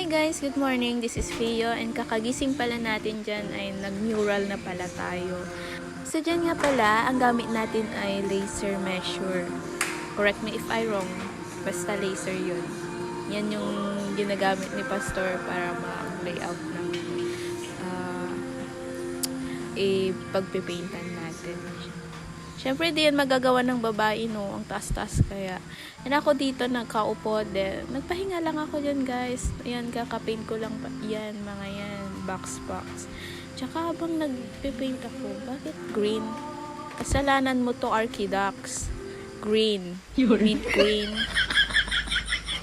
Hi guys, good morning. This is Fio and kakagising pala natin dyan ay nag-mural na pala tayo. So dyan nga pala, ang gamit natin ay laser measure. Correct me if I wrong. Basta laser yun. Yan yung ginagamit ni Pastor para ma-layout ng pagpipaintan natin. Siyempre, di yan magagawa ng babae, no? Ang taas-taas kaya. And ako dito, nagkaupo din. Nagpahinga lang ako dyan, guys. Ayan, kakapaint ko lang. Yan, mga yan. Box. Tsaka habang nagpipaint ako, bakit green? Kasalanan mo to, Archidox. Green. Mint green.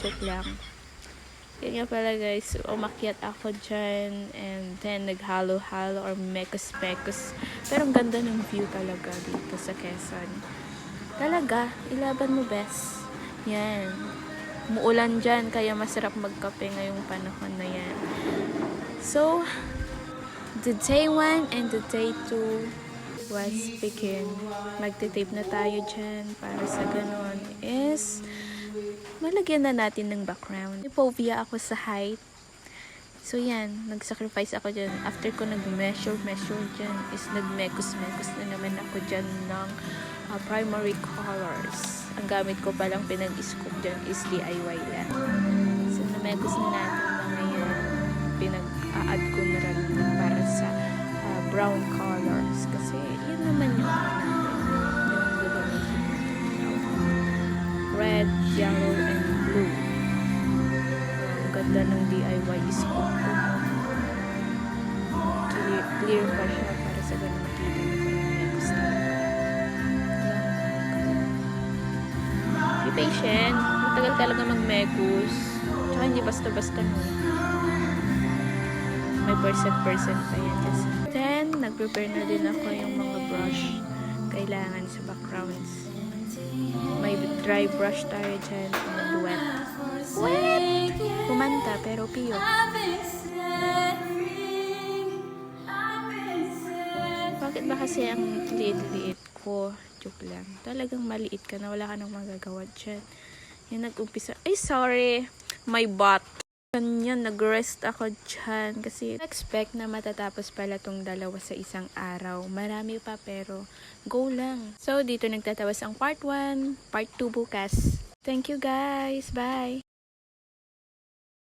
Joke lang. Yan nga pala, guys. Umakyat ako dyan. And then, naghalo-halo or mekos-mekos. Pero ang ganda ng view talaga dito sa Quezon. Talaga, ilaban mo, best. Yan. Muulan dyan, kaya masarap magkape ngayong panahon na yan. So, the day 1 and the day 2 was begin. Magtitape na tayo dyan para sa ganun is malagyan na natin ng background. Phobia ako sa height. So yan, nag-sacrifice ako dyan. After ko nag-measure dyan, is nag-mekos na naman ako dyan ng primary colors. Ang gamit ko palang pinag-scoop dyan is DIY lang. So na-mekos na natin mga yan. Pinag-a-add ko na rin para sa brown colors. Kasi yun naman yung red, yellow, and blue. Ang ganda ng DIY scoop ko. Clear pa siya para sa ganun makita mo yung next time. Be patient. Matagal talaga mag-mekos. Tsaka hindi basta-basta mo. May percent pa yan kasi. Then, nag-prepare na din ako yung mga brush kailangan sa backgrounds. May dry brush tayo dyan and wet. Kumanta pero piyo. Bakit ba kasi ang liit-liit ko? Joke lang. Talagang maliit ka na. Wala ka nang magagawa dyan. Yan nag-umpisa. Ay, sorry. My butt. Ganyan, nag-rest ako dyan. Kasi expect na matatapos pala tong dalawa sa isang araw. Marami pa pero go lang. So, dito nagtatawas ang part 1. Part 2 bukas. Thank you guys. Bye!